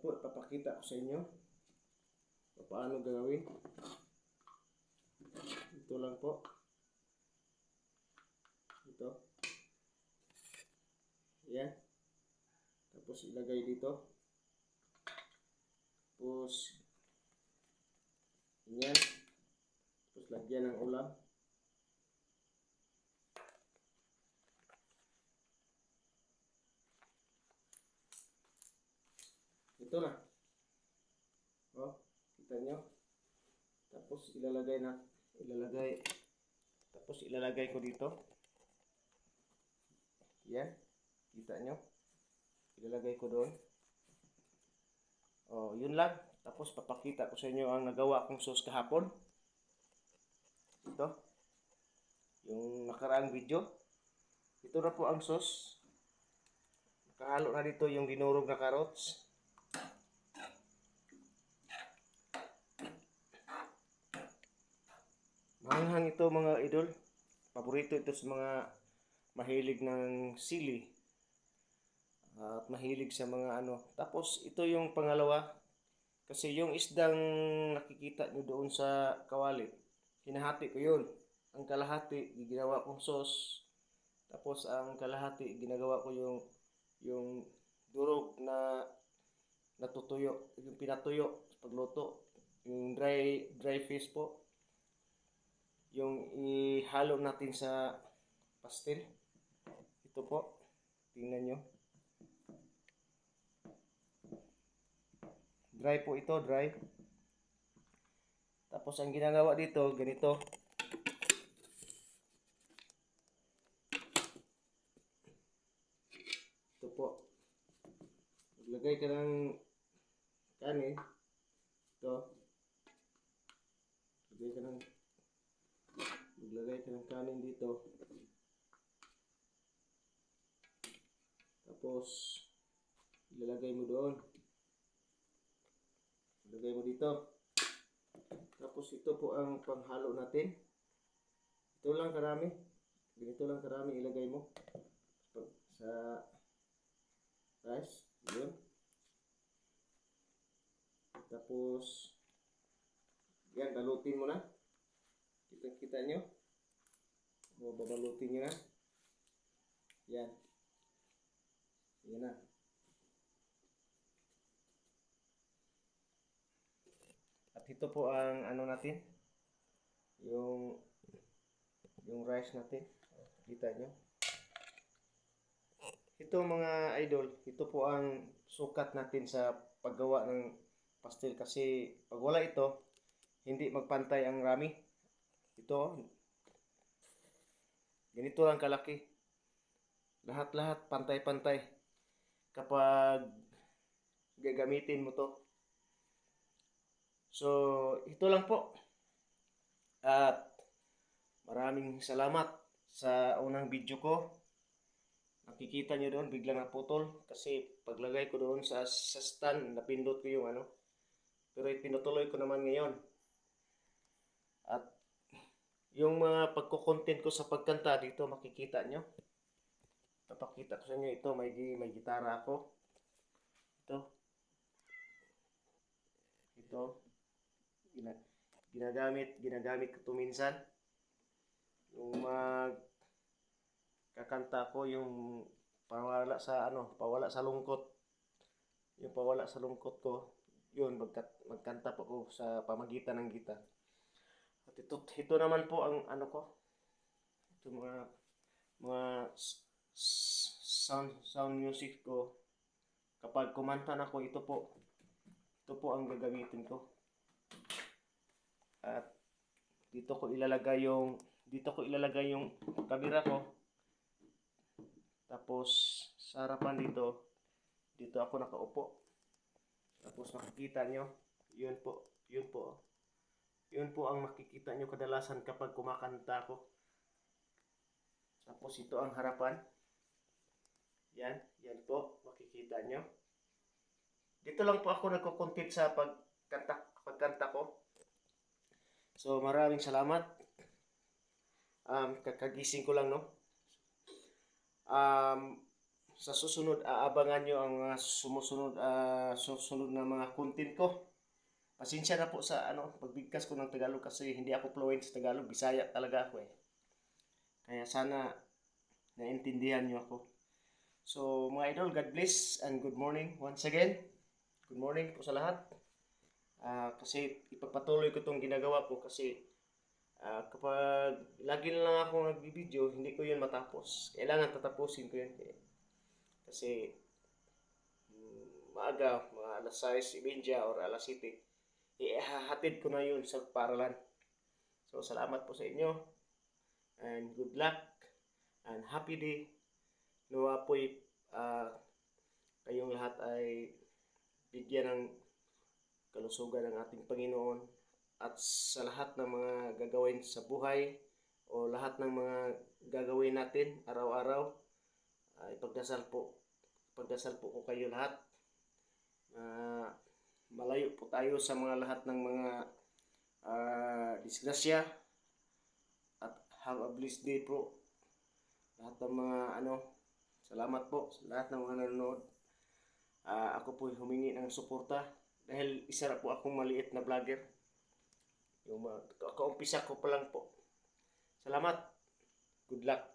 po, ipapakita ko sa inyo paano gagawin. Ito lang po. Ito. Yan. Tapos ilagay dito. Tapos yan. Tapos lagyan ng ulam. Ito na. Oh, kita nyo. Tapos ilalagay ko dito. Yan. Kita nyo. Ilalagay ko doon. Oh, yun lang. Tapos papakita ko sa inyo ang nagawa kong sauce kahapon. Ito. Yung nakaraang video. Ito na po ang sauce. Nakahalo na dito yung dinurog na carrots. Mahanghang ito mga idol. Paborito ito sa mga mahilig ng sili. At mahilig sa mga ano. Tapos ito yung pangalawa. Kasi yung isdang nakikita nyo doon sa kawali, hinahati ko yun. Ang kalahati, ginawa kong sauce. Tapos ang kalahati, ginagawa ko yung durog na natutuyo. Yung pinatuyo sa pagluto. Yung dry fish po. Yung ihalo natin sa pastel. Ito po. Tingnan nyo. Dry po ito, dry. Tapos ang ginagawa dito, ganito. Ito po. Maglagay ka ng kanin. Ito. Maglagay ka ng kanin dito. Tapos ilalagay mo doon. Ilagay mo dito. Tapos ito po ang panghalo natin. Ito lang karami. Ganito lang karami ilagay mo sa rice. Yun. Tapos yan, balutin mo na. Kita nyo. O, babalutin nyo na. Yan. Yan na. At ito po ang ano natin. Yung rice natin. Kita nyo. Ito mga idol. Ito po ang sukat natin sa paggawa ng pastel. Kasi pag wala ito, hindi magpantay ang rami. Ito. Ganito lang kalaki. Lahat-lahat pantay-pantay. Kapag gagamitin mo to. So, ito lang po. At maraming salamat sa unang video ko. Nakikita nyo doon, biglang naputol. Kasi paglagay ko doon sa stand, napindot ko yung ano. Pero ipinutuloy ko naman ngayon. At yung mga pagko-content ko sa pagkanta dito, makikita nyo. Papakita ko sa inyo ito, may gitara ako. Ito. Ginagamit ko ito minsan. Yung kakanta ko, yung pawala sa lungkot. Yung pawala sa lungkot ko, yun, magkanta po ko sa pamagitan ng gita. At ito naman po ang ano ko. Ito mga sound music ko. Kapag kumanta na ko, ito po ang gagamitin ko. At dito ko ilalagay yung camera ko. Tapos sa harapan dito ako nakaupo. Tapos makikita nyo, yun po ang makikita nyo kadalasan kapag kumakanta ako. Tapos ito ang harapan. Yan po, makikita nyo. Dito lang po ako nagko-content sa pagkanta ko. So maraming salamat. Kakagising ko lang, no. sa susunod, aabangan nyo ang mga susunod na mga content ko. Pasensya na po sa pagbigkas ko ng Tagalog kasi hindi ako fluent sa Tagalog. Bisaya talaga ako eh. Kaya sana naintindihan nyo ako. So mga idol, God bless and good morning once again. Good morning po sa lahat. Kasi ipagpatuloy ko itong ginagawa ko kasi kapag lagi na lang ako nagbibideo, hindi ko yun matapos. Kailangan tatapusin ko yun. Kasi maaga, mga alas 6:30 or alas 7, ihahatid ko na yun sa paralan. So salamat po sa inyo and good luck and happy day. Nawa po'y kayong lahat ay bigyan ng kalusugan ng ating Panginoon at sa lahat ng mga gagawin sa buhay o lahat ng mga gagawin natin araw-araw, ipagdasal po ko kayo lahat. Malayo po tayo sa mga lahat ng mga disgrasya at have a blessed day po. Lahat ng mga salamat po sa lahat ng mga nanonood. Ako po humingi ng suporta dahil isa na po akong maliit na vlogger. Yung kaumpisa ko pa lang po. Salamat. Good luck.